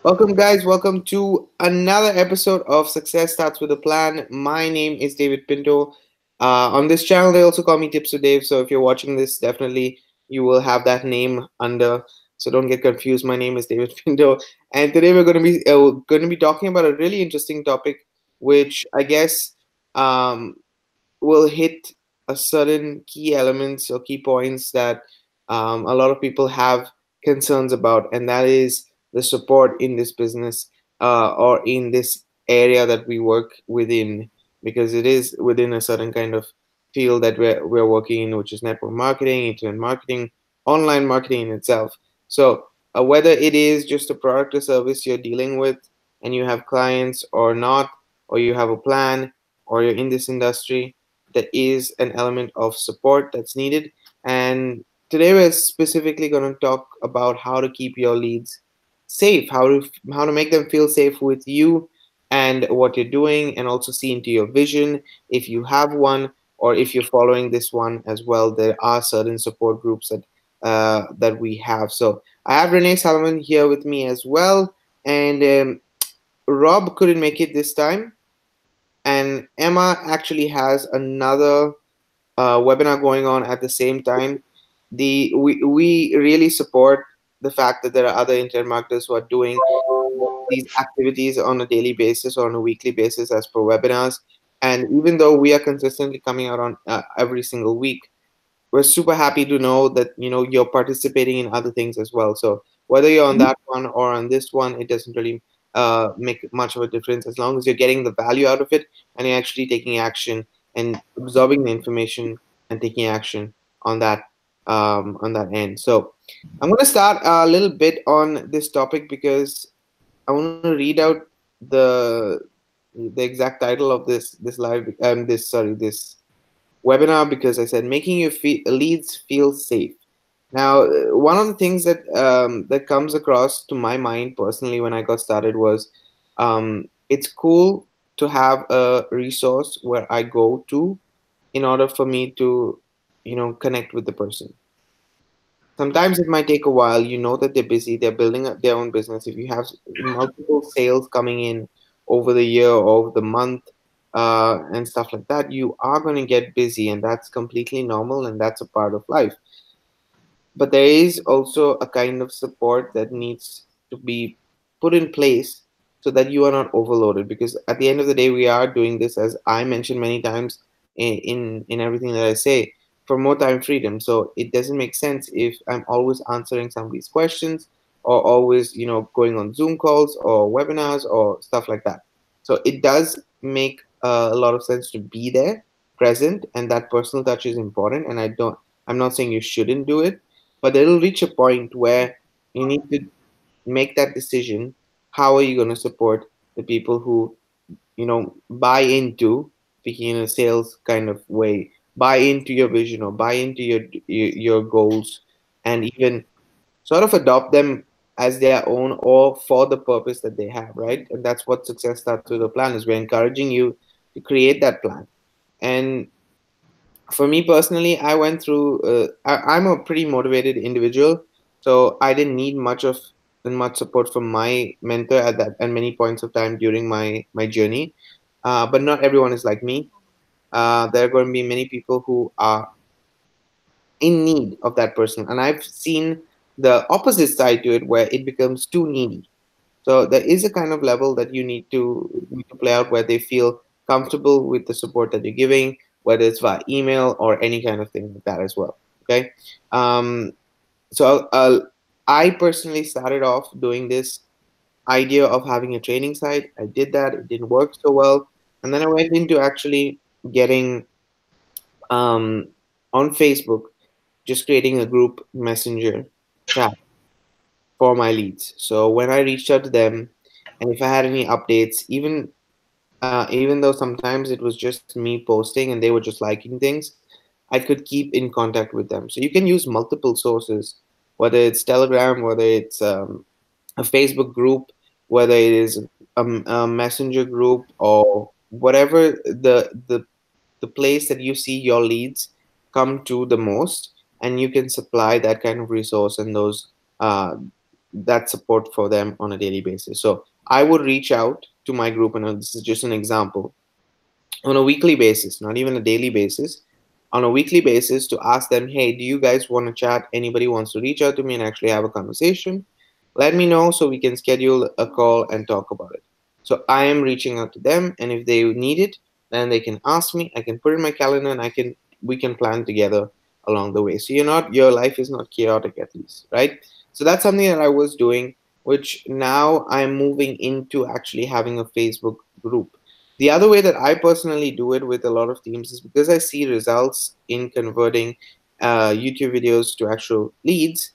Welcome, guys. Welcome to another episode of Success Starts with a Plan. My name is David Pinto. On this channel, they also call me Tips with Dave. So if you're watching this, definitely you will have that name under. So don't get confused. My name is David Pinto, and today we're going to be talking about a really interesting topic, which I guess um, will hit a certain key elements or key points that a lot of people have concerns about, and that is the support in this business or in this area that we work within, because it is within a certain kind of field that we're working in, which is network marketing, internet marketing, online marketing in itself. So whether it is just a product or service you're dealing with and you have clients or not, or you have a plan, or you're in this industry, there is an element of support that's needed. And today we're specifically going to talk about how to keep your leads safe, how to make them feel safe with you and what you're doing, and also see into your vision if you have one, or if you're following this one as well. There are certain support groups that we have. So I have Renee Salomon here with me as well, and Rob couldn't make it this time, and Emma actually has another webinar going on at the same time. We really support the fact that there are other internet marketers who are doing these activities on a daily basis or on a weekly basis as per webinars. And even though we are consistently coming out on every single week, we're super happy to know that you're participating in other things as well. So whether you're on that one or on this one, it doesn't really make much of a difference, as long as you're getting the value out of it and you're actually taking action and absorbing the information and taking action on that end. So I'm going to start a little bit on this topic because I want to read out the the exact title of this live this sorry this webinar, because I said making your leads feel safe. Now, one of the things that comes across to my mind personally when I got started was, it's cool to have a resource where I go to in order for me to, connect with the person. Sometimes it might take a while. You know that they're busy, they're building up their own business. If you have multiple sales coming in over the year or over the month and stuff like that, you are going to get busy, and that's completely normal, and that's a part of life. But there is also a kind of support that needs to be put in place so that you are not overloaded, because at the end of the day, we are doing this, as I mentioned many times in everything that I say, for more time freedom. So it doesn't make sense if I'm always answering somebody's questions, or always going on Zoom calls or webinars or stuff like that. So it does make a lot of sense to be there, present, and that personal touch is important. And I'm not saying you shouldn't do it, but it'll reach a point where you need to make that decision. How are you going to support the people who buy into, speaking in a sales kind of way, buy into your vision or buy into your goals, and even sort of adopt them as their own or for the purpose that they have, right? And that's what Success Starts With A Plan is. We're encouraging you to create that plan. And for me personally, I went through. I'm a pretty motivated individual, so I didn't need much support from my mentor at many points of time during my journey. But not everyone is like me. There are going to be many people who are in need of that person, and I've seen the opposite side to it, where it becomes too needy. So there is a kind of level that you need to play out, where they feel comfortable with the support that you're giving, whether it's via email or any kind of thing like that as well. Okay. Um, so I personally started off doing this idea of having a training site. I did that. It didn't work so well. And then I went into actually getting um, on Facebook, just creating a group messenger chat for my leads. So when I reached out to them, and if I had any updates, even though sometimes it was just me posting and they were just liking things, I could keep in contact with them. So you can use multiple sources, whether it's Telegram, whether it's a Facebook group, whether it is a messenger group, or whatever the place that you see your leads come to the most, and you can supply that kind of resource and those that support for them on a daily basis. So I would reach out to my group, and this is just an example, on a weekly basis, not even a daily basis, on a weekly basis, to ask them, hey, do you guys want to chat? Anybody wants to reach out to me and actually have a conversation? Let me know so we can schedule a call and talk about it. So I am reaching out to them, and if they need it, then they can ask me. I can put it in my calendar, and we can plan together along the way. So your life is not chaotic, at least, right? So that's something that I was doing, which now I'm moving into actually having a Facebook group. The other way that I personally do it with a lot of teams is because I see results in converting YouTube videos to actual leads.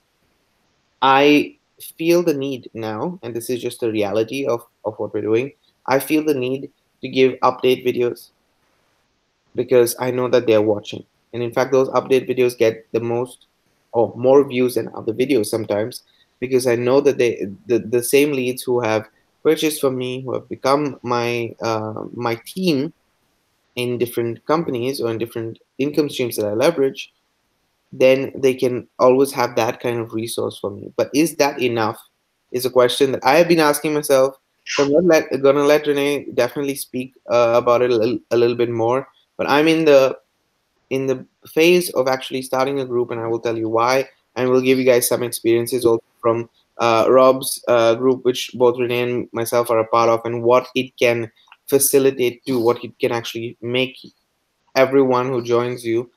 I feel the need now, and this is just the reality of what we're doing. I feel the need to give update videos because I know that they're watching. And in fact, those update videos get the most or more views than other videos sometimes, because I know that the same leads who have purchased from me, who have become my team in different companies or in different income streams that I leverage, then they can always have that kind of resource for me. But is that enough? Is a question that I have been asking myself. So I'm gonna let Renee definitely speak about it a little bit more. But I'm in the phase of actually starting a group, and I will tell you why, and we'll give you guys some experiences also from Rob's group, which both Renee and myself are a part of, and what it can facilitate to, what it can actually make everyone who joins you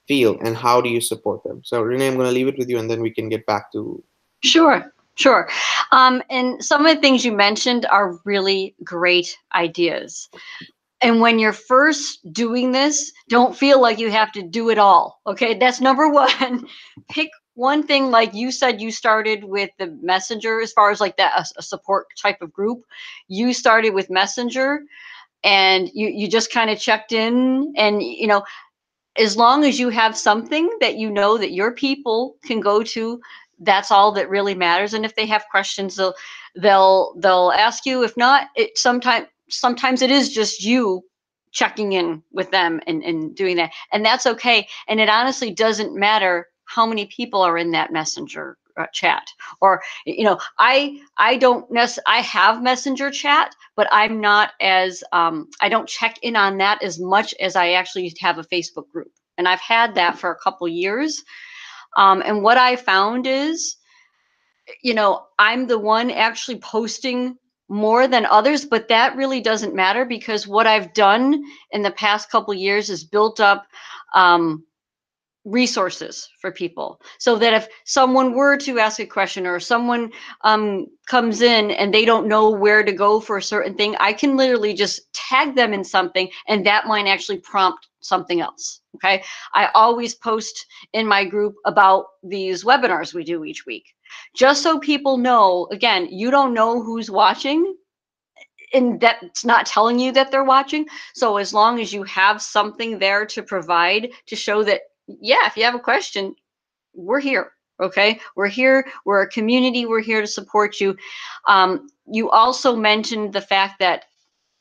feel, and how do you support them. So Renee, I'm going to leave it with you, and then we can get back to. Sure, sure. And some of the things you mentioned are really great ideas. And when you're first doing this, don't feel like you have to do it all. Okay, that's number one. Pick one thing, like you said, you started with the Messenger as far as like that, a support type of group. You started with Messenger, and you just kind of checked in, and as long as you have something that you know that your people can go to, that's all that really matters. And if they have questions, they'll ask you. If not, sometimes it is just you checking in with them and doing that, and that's okay. And it honestly doesn't matter how many people are in that messenger chat. Or I don't I have messenger chat, but I'm not as I don't check in on that as much as I actually have a Facebook group, and I've had that for a couple years. And what I found is, I'm the one actually posting more than others, but that really doesn't matter, because what I've done in the past couple years is built up resources for people, so that if someone were to ask a question, or someone comes in and they don't know where to go for a certain thing, I can literally just tag them in something, and that might actually prompt something else. Okay, I always post in my group about these webinars we do each week, just so people know. Again, you don't know who's watching, and that's not telling you that they're watching. So as long as you have something there to provide, to show that, yeah, if you have a question, we're here. Okay, we're here. We're a community. We're here to support you. You also mentioned the fact that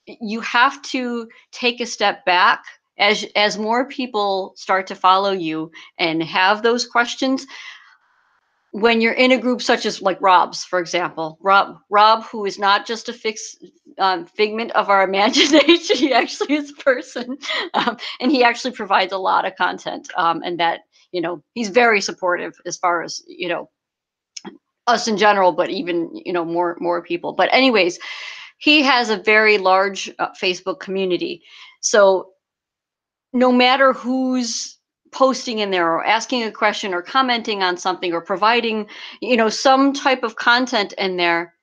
you have to take a step back as more people start to follow you and have those questions. When you're in a group such as like Rob's, for example, Rob, who is not just a figment of our imagination, he actually is a person, and he actually provides a lot of content, and that, he's very supportive as far as, us in general, but even, more people. But anyways, he has a very large Facebook community. So no matter who's posting in there, or asking a question, or commenting on something, or providing, some type of content in there,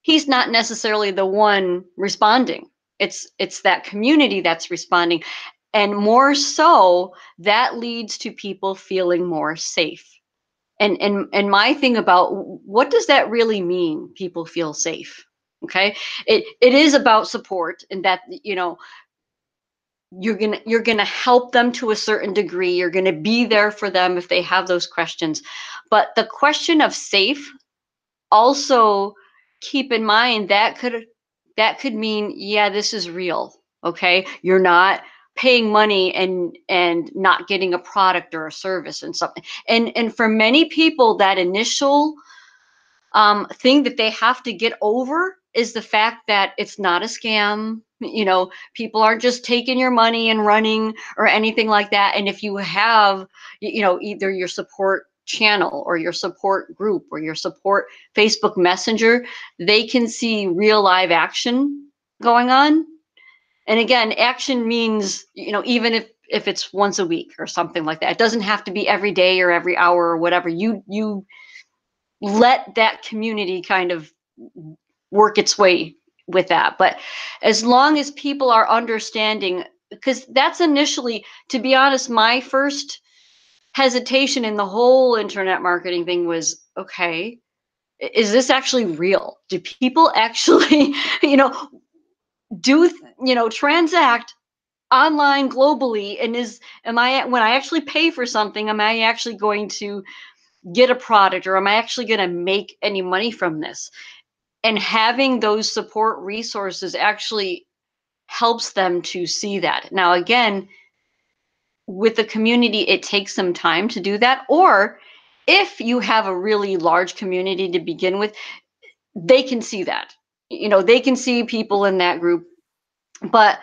he's not necessarily the one responding. It's that community that's responding. And more so, that leads to people feeling more safe. And my thing about, what does that really mean, people feel safe? Okay, it is about support, and that, you're gonna help them to a certain degree. You're gonna be there for them if they have those questions. But the question of safe, also keep in mind, that could mean, yeah, this is real. Okay, you're not paying money and not getting a product or a service and something. And for many people, that initial thing that they have to get over is the fact that it's not a scam. People aren't just taking your money and running or anything like that. And if you have, either your support channel or your support group or your support Facebook Messenger, they can see real live action going on. And again, action means, even if it's once a week or something like that, it doesn't have to be every day or every hour or whatever. You let that community kind of work its way with that. But as long as people are understanding, because that's initially, to be honest, my first hesitation in the whole internet marketing thing was, okay, is this actually real? Do people actually, transact online globally? And when I actually pay for something, am I actually going to get a product, or am I actually going to make any money from this? And having those support resources actually helps them to see that. Now, again, with the community, it takes some time to do that. Or if you have a really large community to begin with, they can see that. They can see people in that group. But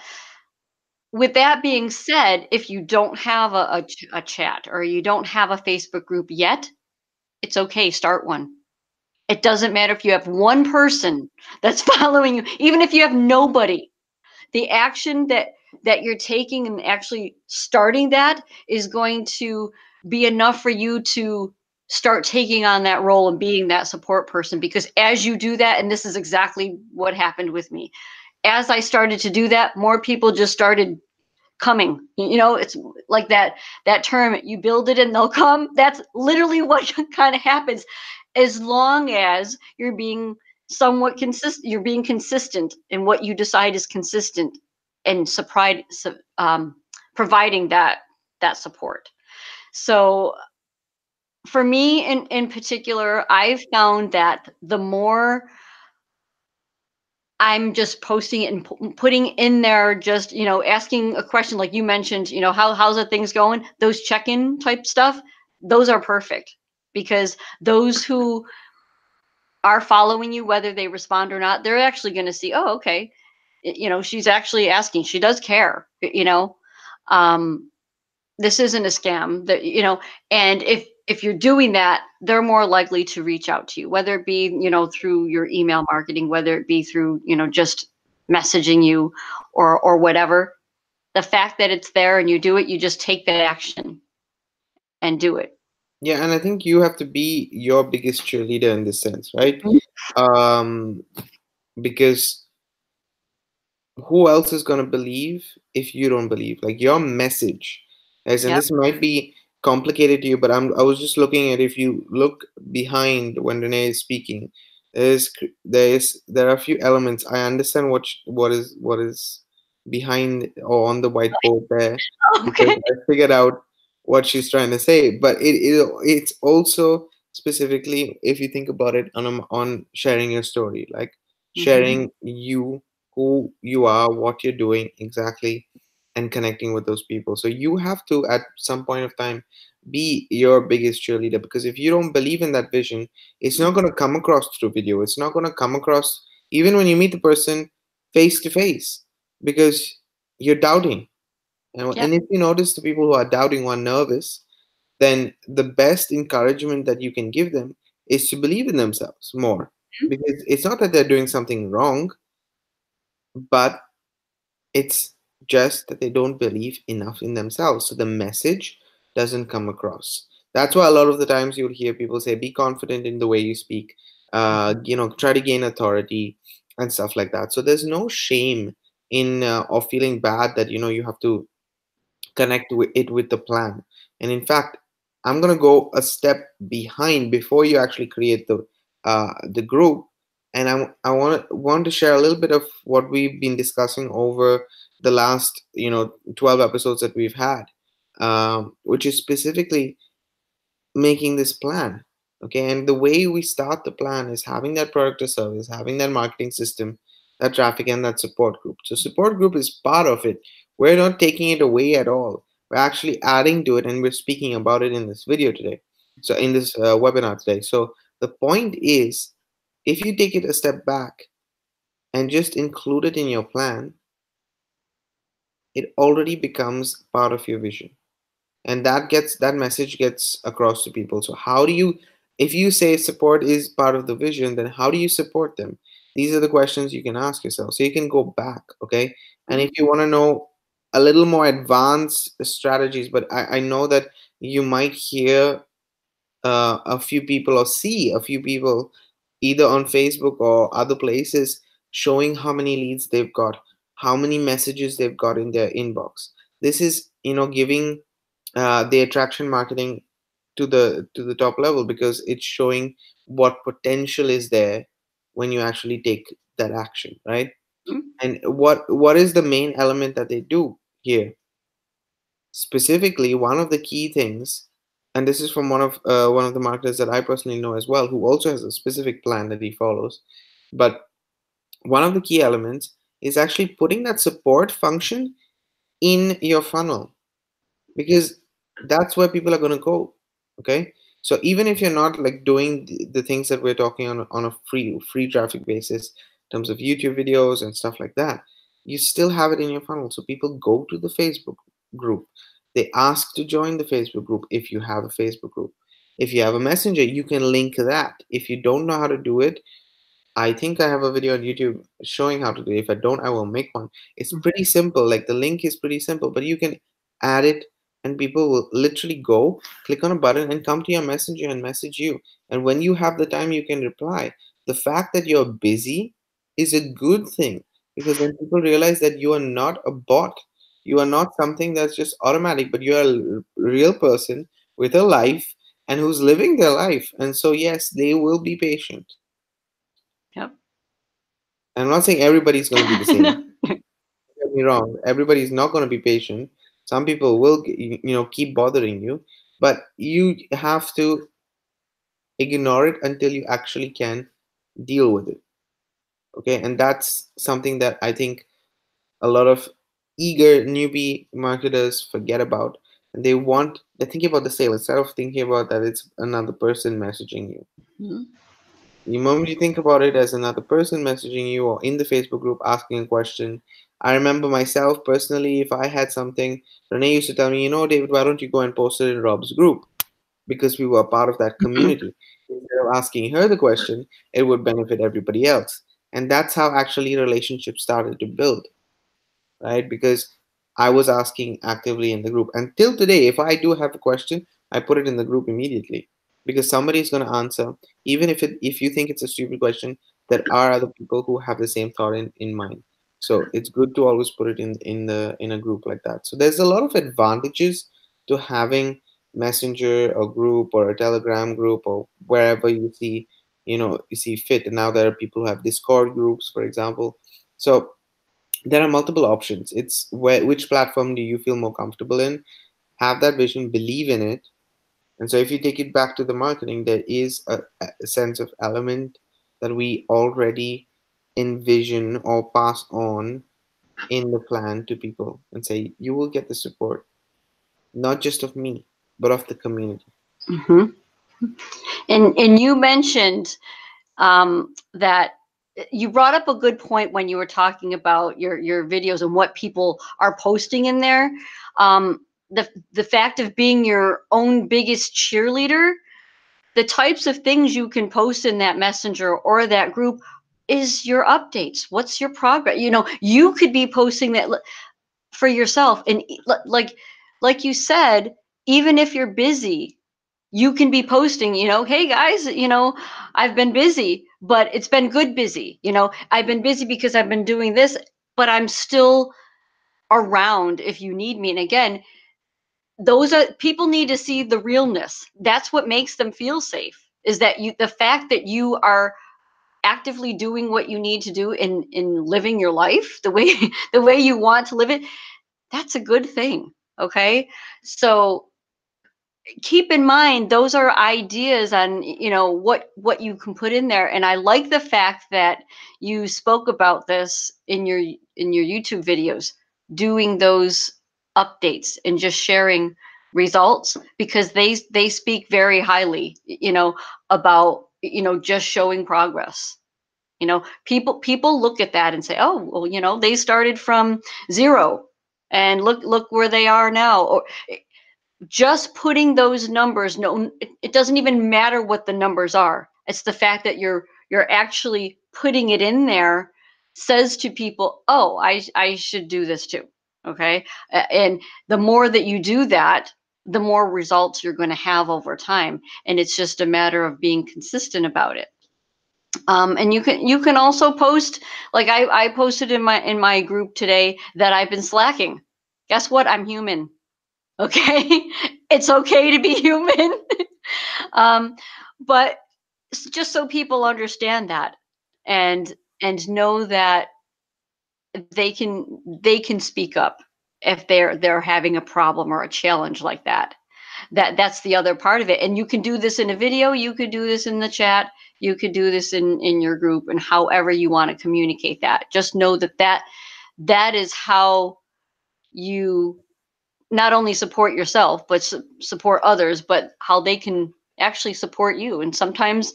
with that being said, if you don't have a chat or you don't have a Facebook group yet, it's okay. Start one. It doesn't matter if you have one person that's following you, even if you have nobody. The action that you're taking and actually starting that is going to be enough for you to start taking on that role and being that support person. Because as you do that, and this is exactly what happened with me, as I started to do that, more people just started coming. It's like that term, you build it and they'll come. That's literally what kind of happens, as long as you're being somewhat consistent. You're being consistent in what you decide is consistent, and providing that support. So for me in particular, I've found that the more I'm just posting it and putting in there, just, asking a question like you mentioned, how's the things going? Those check-in type stuff, those are perfect, because those who are following you, whether they respond or not, they're actually going to see, oh, okay, she's actually asking. She does care, this isn't a scam, that, and if you're doing that, they're more likely to reach out to you, whether it be, through your email marketing, whether it be through, just messaging you or whatever. The fact that it's there and you do it, you just take that action and do it. Yeah, and I think you have to be your biggest cheerleader in this sense, right? Because who else is going to believe if you don't believe? Like your message, guys, and Yep. this might be complicated to you, but I was just looking at, if you look behind when Renee is speaking, there are a few elements. I understand what is behind or on the whiteboard there, because Okay. I figured out what she's trying to say. But it's also specifically, if you think about it, on sharing your story, like sharing who you are, what you're doing exactly, and connecting with those people. So you have to, at some point of time, be your biggest cheerleader, because if you don't believe in that vision, it's not going to come across through video. It's not going to come across even when you meet the person face to face, because you're doubting. Yep. And if you notice the people who are doubting, who are nervous, then the best encouragement that you can give them is to believe in themselves more, because it's not that they're doing something wrong, but it's just that they don't believe enough in themselves. So the message doesn't come across. That's why a lot of the times you'll hear people say, be confident in the way you speak, try to gain authority and stuff like that. So there's no shame in or feeling bad that, you have to connect with the plan. And in fact, I'm going to go a step behind before you actually create the group. And I want to share a little bit of what we've been discussing over the last 12 episodes that we've had, which is specifically making this plan. Okay, and the way we start the plan is having that product or service, having that marketing system, that traffic, and that support group. So support group is part of it. We're not taking it away at all. We're actually adding to it, and we're speaking about it in this video today, so in this webinar today. So the point is If you take it a step back and just include it in your plan, it already becomes part of your vision. And that message gets across to people. So how do you, if you say support is part of the vision, then how do you support them? These are the questions you can ask yourself. So you can go back, okay? And if you want to know a little more advanced strategies, but I know that you might hear a few people or see a few people either on Facebook or other places showing how many leads they've got, how many messages they've got in their inbox. This is, giving the attraction marketing to the top level, because it's showing what potential is there when you actually take that action, right? And what is the main element that they do here? Specifically, one of the key things, and this is from one of the marketers that I personally know as well, who also has a specific plan that he follows. But one of the key elements is actually putting that support function in your funnel, because that's where people are going to go. Okay, so even if you're not like doing the things that we're talking on a free traffic basis in terms of YouTube videos and stuff like that, you still have it in your funnel. So people go to the Facebook group, they ask to join the Facebook group if you have a Facebook group. If you have a messenger, you can link that. If you don't know how to do it, I think I have a video on YouTube showing how to do it. If I don't, I will make one. It's pretty simple. Like the link is pretty simple, but you can add it and people will literally go, click on a button and come to your messenger and message you. And when you have the time, you can reply. The fact that you're busy is a good thing, because then people realize that you are not a bot. You are not something that's just automatic, but you are a real person with a life and who's living their life. And so, yes, they will be patient. Yep. I'm not saying everybody's going to be the same. Don't get me wrong. Everybody's not going to be patient. Some people will, keep bothering you, but you have to ignore it until you actually can deal with it. Okay, and that's something that I think a lot of eager newbie marketers forget about. And they're thinking about the sale instead of thinking about that it's another person messaging you. Mhm. The moment you think about it as another person messaging you or in the Facebook group asking a question, I remember myself personally, if I had something, Renee used to tell me, David, why don't you go and post it in Rob's group? Because we were part of that community. Instead of asking her the question, it would benefit everybody else. And that's how actually relationships started to build, right? Because I was asking actively in the group. Until today, if I do have a question, I put it in the group immediately, because somebody is going to answer. Even if you think it's a stupid question, there are other people who have the same thought in mind. So it's good to always put it in a group like that. So there's a lot of advantages to having messenger or group or a telegram group or wherever you see fit. And now there are people who have Discord groups, for example. So there are multiple options. It's which platform do you feel more comfortable in? Have that vision, believe in it. And so if you take it back to the marketing, there is a sense of element that we already envision or pass on in the plan to people and say, you will get the support, not just of me, but of the community. Mhm. And you mentioned that you brought up a good point when you were talking about your videos and what people are posting in there. The fact of being your own biggest cheerleader, the types of things you can post in that messenger or that group is your updates. What's your progress? You could be posting that for yourself, and like you said, even if you're busy, you can be posting, hey guys, I've been busy, but it's been good busy. I've been busy because I've been doing this, but I'm still around if you need me. And again, those are people need to see the realness. That's what makes them feel safe, is that the fact that you are actively doing what you need to do in living your life the way the way you want to live it. That's a good thing. Okay. So keep in mind those are ideas on what you can put in there. And I like the fact that you spoke about this in your YouTube videos, doing those updates and just sharing results, because they speak very highly about just showing progress. People look at that and say, oh, well, they started from 0 and look where they are now. Or just putting those numbers, no, it doesn't even matter what the numbers are. It's the fact that you're actually putting it in there says to people, oh, I should do this too. Okay. And the more that you do that, the more results you're going to have over time. And it's just a matter of being consistent about it. And you can also post, like I posted in my group today that I've been slacking. Guess what? I'm human. Okay. It's okay to be human. um, but just so people understand that, and know that they can speak up if they're having a problem or a challenge like that. That's the other part of it. And you can do this in a video, you could do this in the chat, you could do this in your group, and however you want to communicate that. Just know that is how you not only support yourself, but support others, but how they can actually support you. And sometimes,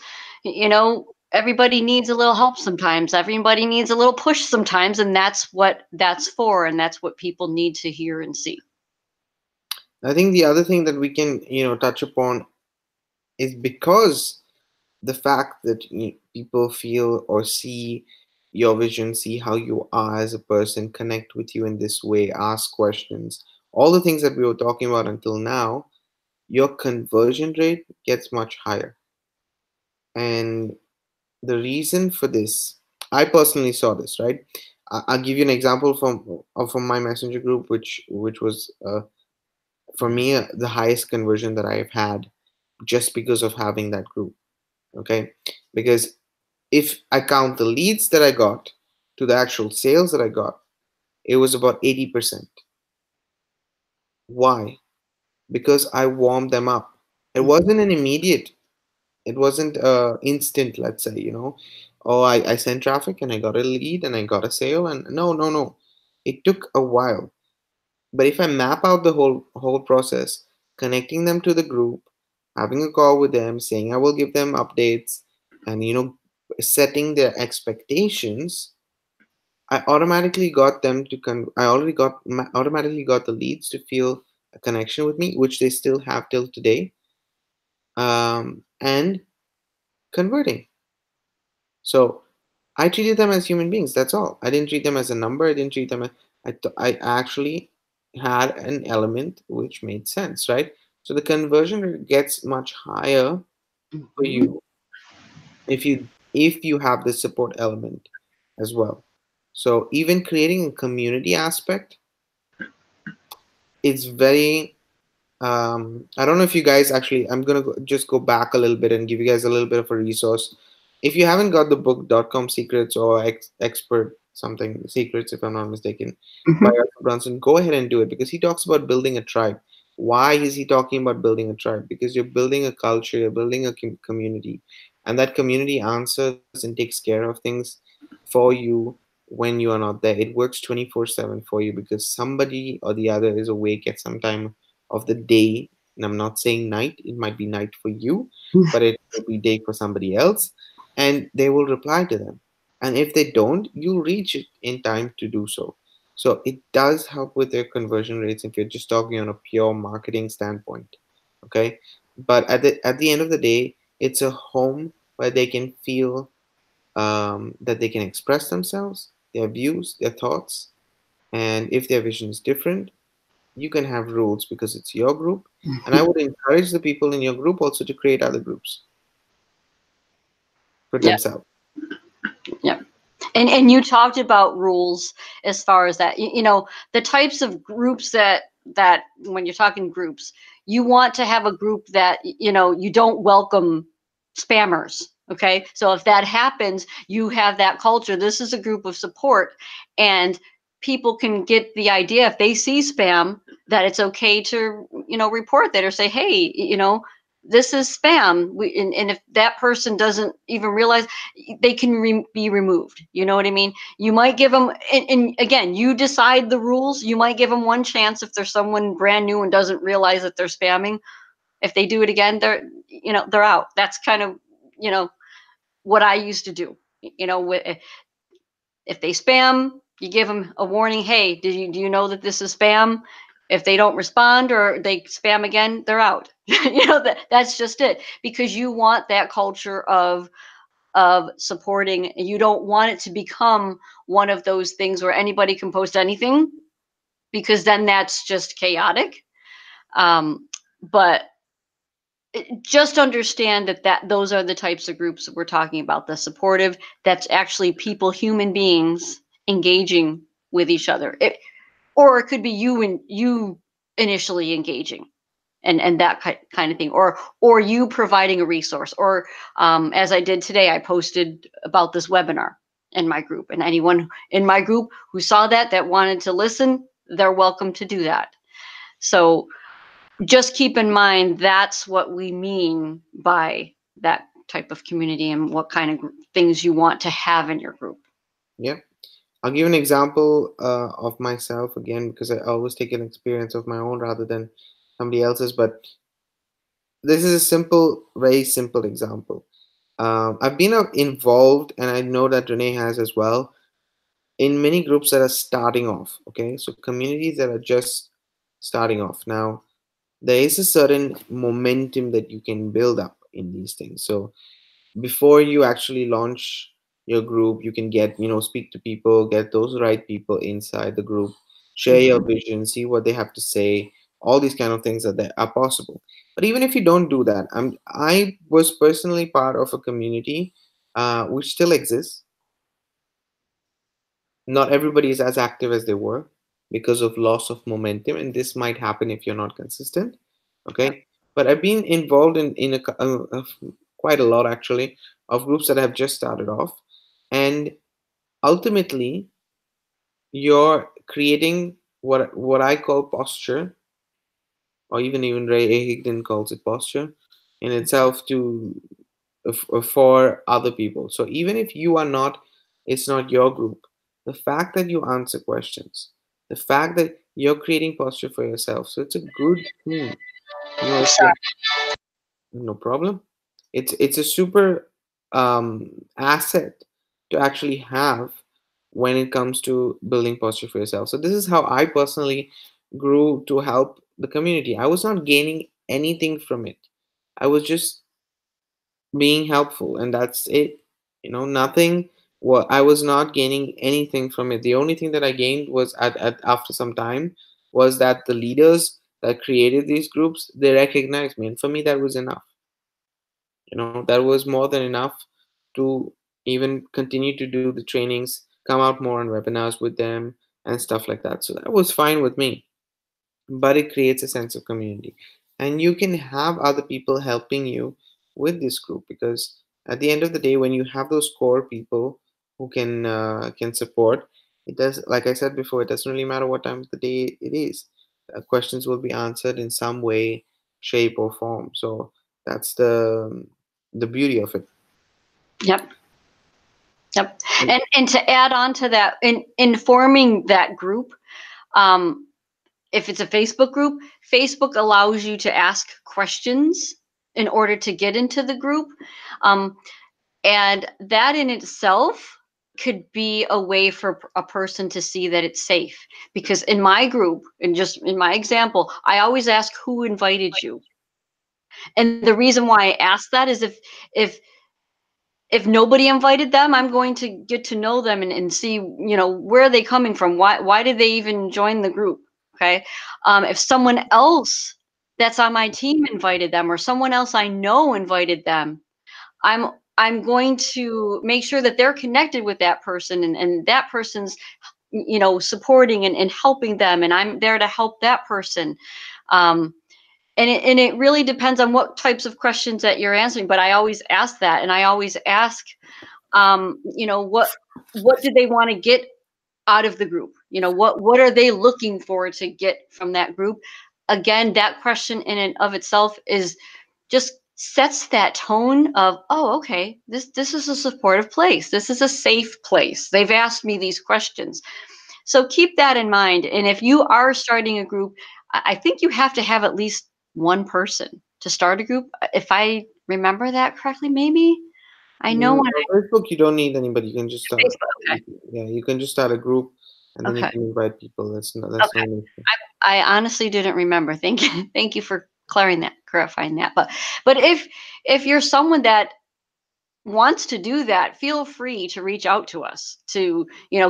everybody needs a little help sometimes. Everybody needs a little push sometimes, and that's what that's for, and that's what people need to hear and see. I think the other thing that we can, touch upon is because the fact that people feel or see your vision, see how you are as a person, connect with you in this way, ask questions, all the things that we were talking about until now, your conversion rate gets much higher. And the reason for this, I personally saw this, right? I'll give you an example from my messenger group, which was for me the highest conversion that I've had just because of having that group. Okay, because if I count the leads that I got to the actual sales that I got, it was about 80%. Why? Because I warmed them up. It wasn't an immediate, it wasn't instant, let's say, oh, I sent traffic and I got a lead and I got a sale, and no. It took a while. But if I map out the whole process, connecting them to the group, having a call with them, saying I will give them updates, and setting their expectations, I automatically got them to automatically got the leads to feel a connection with me, which they still have till today, and converting. So I treated them as human beings. That's all. I didn't treat them as a number. I didn't treat them as, I actually had an element which made sense, right? So the conversion rate gets much higher for you if you have the support element as well. So even creating a community aspect is very I don't know if you guys actually, I'm gonna just go back a little bit and give you guys a little bit of a resource. If you haven't got the book .com Secrets or Expert something Secrets, if I'm not mistaken, by Arthur Brunson, go ahead and do it, because he talks about building a tribe. Why is he talking about building a tribe? Because you're building a culture, you're building a community, and that community answers and takes care of things for you when you are not there. It works 24/7 for you because somebody or the other is awake at some time of the day. And I'm not saying night, it might be night for you, but it could be day for somebody else, and they will reply to them. And if they don't, you'll reach it in time to do so. So it does help with their conversion rates if you're just talking on a pure marketing standpoint. Okay. But at the end of the day, it's a home where they can feel that they can express themselves, their views, their thoughts. And if their vision is different, you can have rules because it's your group. And I would encourage the people in your group also to create other groups for Yeah. themselves. Yeah. And you talked about rules as far as that, the types of groups that when you're talking groups, you want to have a group that, you don't welcome spammers. Okay. So if that happens, you have that culture. This is a group of support, and people can get the idea if they see spam that it's okay to, report that or say, hey, this is spam. And if that person doesn't even realize, they can be removed. You know what I mean? You might give them, and again, you decide the rules. You might give them one chance if there's someone brand new and doesn't realize that they're spamming. If they do it again, they're out. That's kind of, what I used to do. If they spam, you give them a warning. Hey, do you know that this is spam? If they don't respond or they spam again, they're out. That's just it, because you want that culture of supporting. You don't want it to become one of those things where anybody can post anything, because then that's just chaotic. But just understand that those are the types of groups that we're talking about. The supportive, that's actually people, human beings engaging with each other. Or it could be you initially engaging, and that kind of thing, or you providing a resource, or as I did today, I posted about this webinar in my group, and anyone in my group who saw that wanted to listen, they're welcome to do that. So just keep in mind that's what we mean by that type of community, and what kind of things you want to have in your group. Yeah. I'll give an example of myself again, because I always take an experience of my own rather than somebody else's. But this is a simple, very simple example. I've been involved, and I know that Renee has as well, in many groups that are starting off. Okay, so communities that are just starting off. Now, there is a certain momentum that you can build up in these things. So before you actually launch your group, you can speak to people, get those right people inside the group, share your vision, see what they have to say, all these kind of things that are possible. But even if you don't do that, I was personally part of a community which still exists. Not everybody is as active as they were because of loss of momentum, and this might happen if you're not consistent. Yep. Okay, but I've been involved in quite a lot actually of groups that have just started off, and ultimately you're creating what I call posture, or even Ray Higdon calls it posture in itself, to for other people. So even if you are not, it's not your group, the fact that you answer questions, the fact that you're creating posture for yourself, so it's a good thing. It's no problem. It's a super asset to actually have when it comes to building posture for yourself. So this is how I personally grew to help the community. I was not gaining anything from it. I was just being helpful, and that's it. Nothing. What I was not gaining anything from it. The only thing that I gained was at after some time was that the leaders that created these groups, they recognized me, and for me that was enough. That was more than enough to even continue to do the trainings, come out more on webinars with them and stuff like that. So that was fine with me. But it creates a sense of community, and you can have other people helping you with this group, because at the end of the day, when you have those core people who can support, it does, like I said before, it doesn't really matter what time of the day it is. Questions will be answered in some way, shape or form. So that's the beauty of it. Yep. Yep. And to add on to that, in forming that group, if it's a Facebook group, Facebook allows you to ask questions in order to get into the group. And that in itself could be a way for a person to see that it's safe. Because in my group, and just in my example, I always ask who invited you. And the reason why I ask that is if nobody invited them, I'm going to get to know them and see, where are they coming from? Why did they even join the group? Okay. If someone else that's on my team invited them, or someone else I know invited them, I'm going to make sure that they're connected with that person, and that person's, supporting and helping them, and I'm there to help that person. And it really depends on what types of questions that you're answering. But I always ask that, and I always ask, what do they want to get out of the group? What are they looking for to get from that group? Again, that question in and of itself is just sets that tone of, oh, okay, this is a supportive place. This is a safe place. They've asked me these questions. So keep that in mind. And if you are starting a group, I think you have to have at least one person to start a group. If I remember that correctly, maybe. I know when Facebook, you don't need anybody. You can just I Facebook. Okay. yeah, you can just start a group, and then you Okay. can invite people. That's Okay. not an issue. I honestly didn't remember. Thank you. Thank you for clarifying that. But if you're someone that wants to do that, feel free to reach out to us to,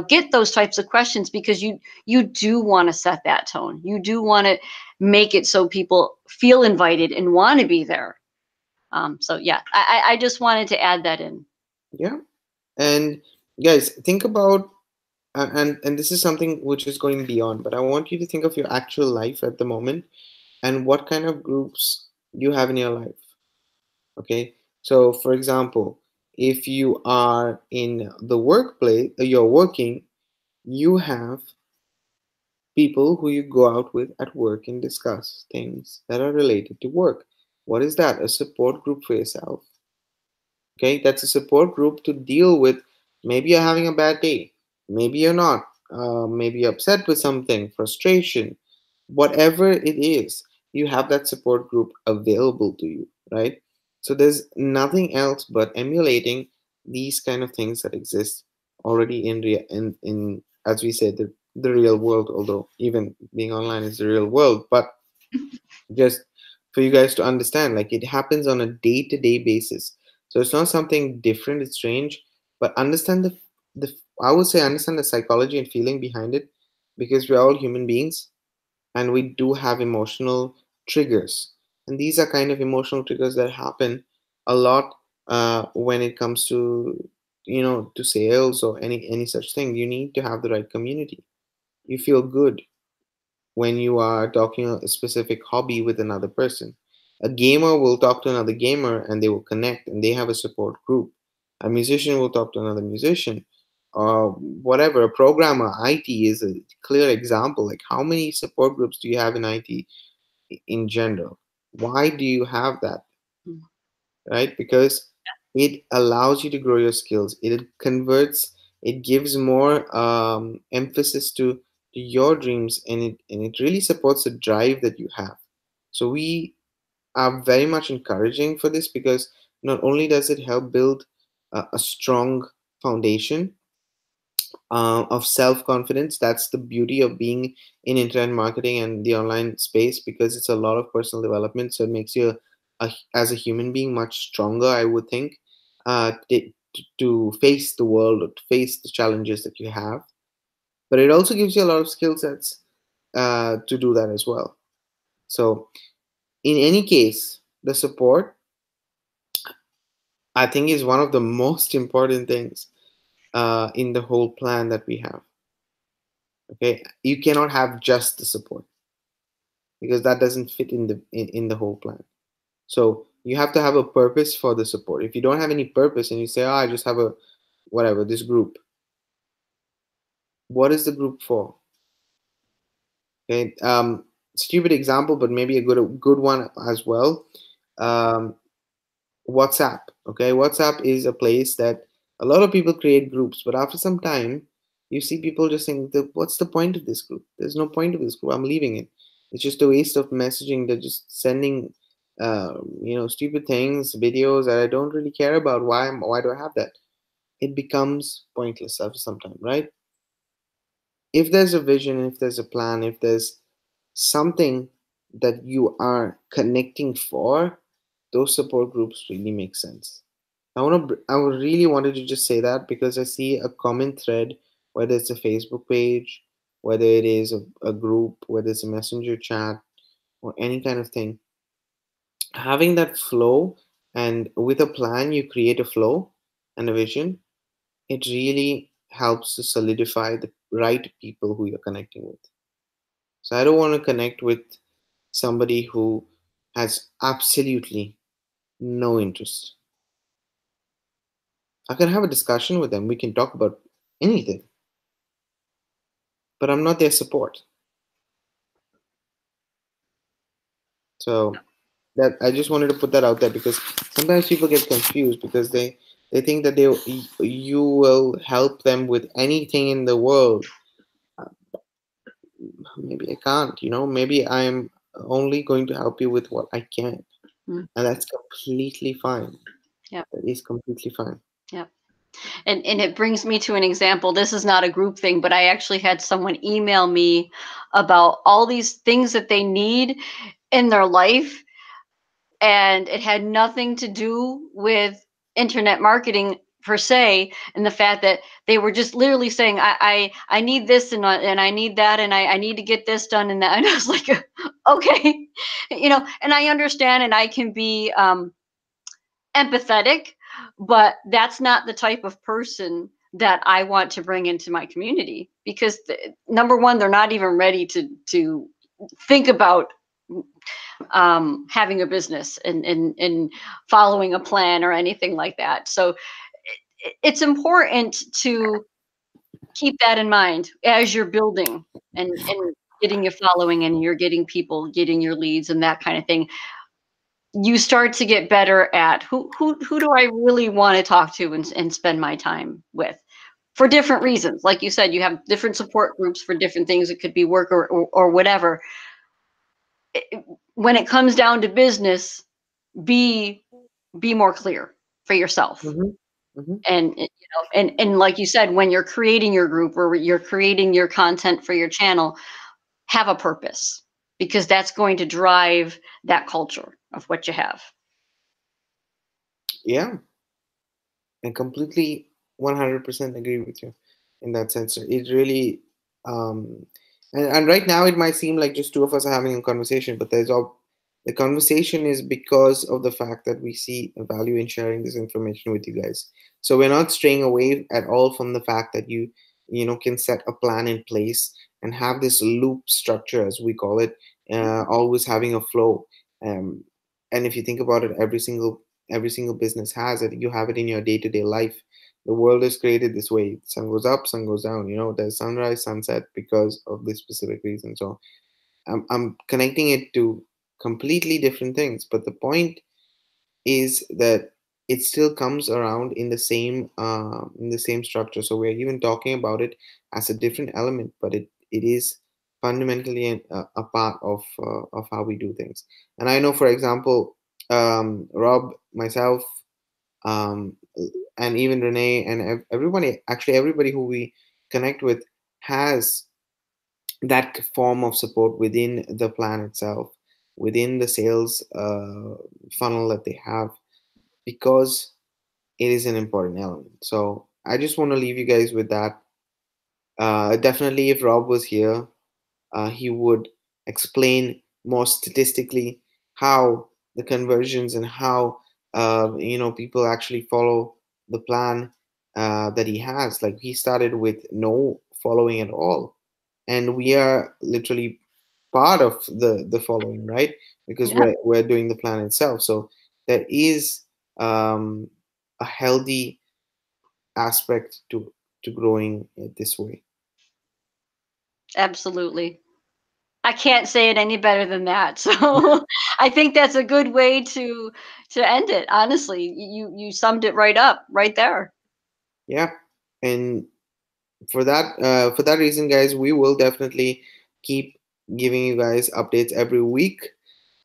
get those types of questions, because you do want to set that tone. You do want to make it so people feel invited and want to be there. So yeah, I just wanted to add that in. Yeah, and guys, think about and this is something which is going beyond. But I want you to think of your actual life at the moment and what kind of groups you have in your life. Okay, so for example, if you are in the workplace, you're working, you have people who you go out with at work and discuss things that are related to work. What is that? A support group for yourself. Okay, that's a support group to deal with. Maybe you're having a bad day, maybe you're not, maybe you're upset with something, frustration, whatever it is, you have that support group available to you, right? So there's nothing else but emulating these kind of things that exist already in as we said, the real world, although even being online is the real world. But just for you guys to understand, like, it happens on a day-to-day basis. So it's not something different, it's strange, but understand the I would say understand the psychology and feeling behind it, because we're all human beings and we do have emotional triggers, and these are kind of emotional triggers that happen a lot when it comes to, to sales or any such thing. You need to have the right community. You feel good when you are talking a specific hobby with another person. A gamer will talk to another gamer and they will connect and they have a support group. A musician will talk to another musician. Whatever, a programmer, IT is a clear example. Like, how many support groups do you have in IT in general? Why do you have that? Mm. Right? Because it allows you to grow your skills. It gives more emphasis to your dreams, and it really supports the drive that you have. So we are very much encouraging for this, because not only does it help build a strong foundation of self confidence. That's the beauty of being in internet marketing and the online space, because it's a lot of personal development. So it makes you, as a human being, much stronger, I would think, to face the world or to face the challenges that you have. But it also gives you a lot of skill sets to do that as well. So, in any case, the support, I think, is one of the most important things in the whole plan that we have. Okay, you cannot have just the support, because that doesn't fit in the whole plan. So you have to have a purpose for the support. If you don't have any purpose and you say, oh, I just have a whatever, this group, what is the group for? Okay, stupid example, but maybe a good one as well. um, WhatsApp. Okay, WhatsApp is a place that a lot of people create groups, but after some time, you see people just saying, "What's the point of this group? There's no point of this group. I'm leaving it. It's just a waste of messaging. They're just sending, stupid things, videos that I don't really care about. Why do I have that?" It becomes pointless after some time, right? If there's a vision, if there's a plan, if there's something that you are connecting for, those support groups really make sense. I would really wanted to just say that, because I see a common thread, whether it's a Facebook page, whether it is a group, whether it's a messenger chat or any kind of thing. Having that flow, and with a plan, you create a flow and a vision. It really helps to solidify the right people who you're connecting with. So I don't want to connect with somebody who has absolutely no interest. I can have a discussion with them. We can talk about anything, but I'm not their support. So that I just wanted to put that out there, because sometimes people get confused, because they think that you will help them with anything in the world. Maybe I can't. Maybe I'm only going to help you with what I can, Mm. and that's completely fine. Yeah. That is completely fine. Yeah. And it brings me to an example. This is not a group thing, but I actually had someone email me about all these things that they need in their life, and it had nothing to do with internet marketing per se, and the fact that they were just literally saying, I need this, and I need that, and I need to get this done and that. And I was like, okay, and I understand, and I can be empathetic, but that's not the type of person that I want to bring into my community, because number one, they're not even ready to think about having a business and following a plan or anything like that. So it's important to keep that in mind as you're building and getting your following, and you're getting people, getting your leads and that kind of thing. You start to get better at who do I really want to talk to and spend my time with, for different reasons. Like you said, you have different support groups for different things. It could be work or whatever. When it comes down to business, be more clear for yourself. Mm-hmm. Mm-hmm. And like you said, when you're creating your group or you're creating your content for your channel, have a purpose, because that's going to drive that culture of what you have. Yeah, and completely 100% agree with you in that sense. It really, um, and right now it might seem like just two of us are having a conversation, but the conversation is because of the fact that we see a value in sharing this information with you guys. So we're not straying away at all from the fact that you can set a plan in place and have this loop structure, as we call it, always having a flow. Um, and if you think about it, every single business has it. You have it in your day-to-day life. The world is created this way. Sun goes up, sun goes down. There's sunrise, sunset because of this specific reason. So I'm connecting it to completely different things, but the point is that it still comes around in the same structure. So we're even talking about it as a different element, but it is fundamentally a part of how we do things. And I know, for example, Rob, myself, um, and even Renee and everybody, actually everybody who we connect with has that form of support within the plan itself, within the sales funnel that they have, because it is an important element. So I just want to leave you guys with that. Definitely, if Rob was here, he would explain more statistically how the conversions and how people actually follow the plan that he has. Like, he started with no following at all, and we are literally part of the following, right? Because Yeah, we're doing the plan itself. So there is a healthy aspect to growing it this way. absolutely. I can't say it any better than that. So I think that's a good way to end it. Honestly, you summed it right up right there. Yeah, and for that reason, guys, we will definitely keep giving you guys updates every week.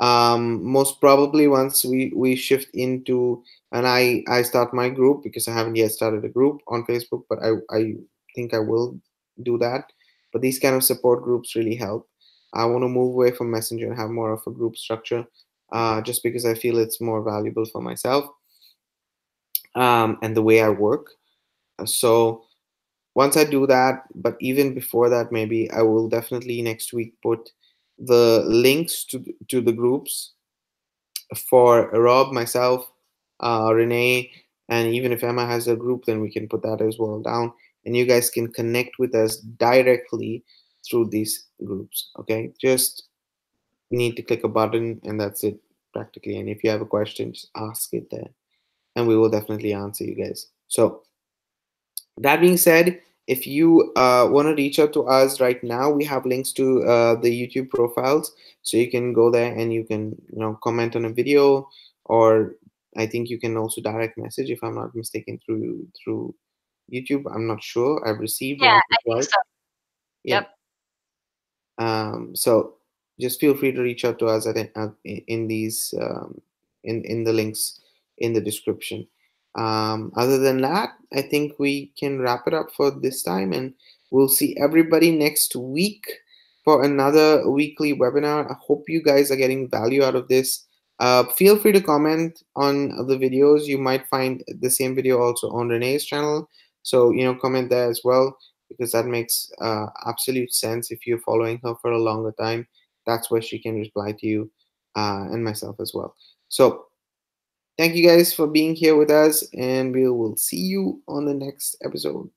Most probably once we shift into, and I start my group, because I haven't yet started a group on Facebook, but I think I will do that. But these kind of support groups really help. I want to move away from Messenger and have more of a group structure, just because I feel it's more valuable for myself, and the way I work. So once I do that, but even before that, maybe I will definitely next week put the links to the groups for Rob, myself, Renee, and even if Emma has a group, then we can put that as well down, and you guys can connect with us directly through these groups. Okay, just need to click a button, and that's it practically. And if you have a question, just ask it there, and we will definitely answer you guys. So that being said, if you want to reach out to us right now, we have links to the YouTube profiles, so you can go there and you can comment on a video, or I think you can also direct message, if I'm not mistaken, through YouTube. I'm not sure. I've received Yeah, once or I think twice. so. Yeah. Yep. So just feel free to reach out to us in these in the links in the description. Other than that, I think we can wrap it up for this time, and we'll see everybody next week for another weekly webinar. I hope you guys are getting value out of this. Feel free to comment on the videos. You might find the same video also on Renee's channel. So, comment there as well, because that makes absolute sense. If you're following her for a longer time, that's where she can reply to you and myself as well. So, thank you guys for being here with us, and we will see you on the next episode.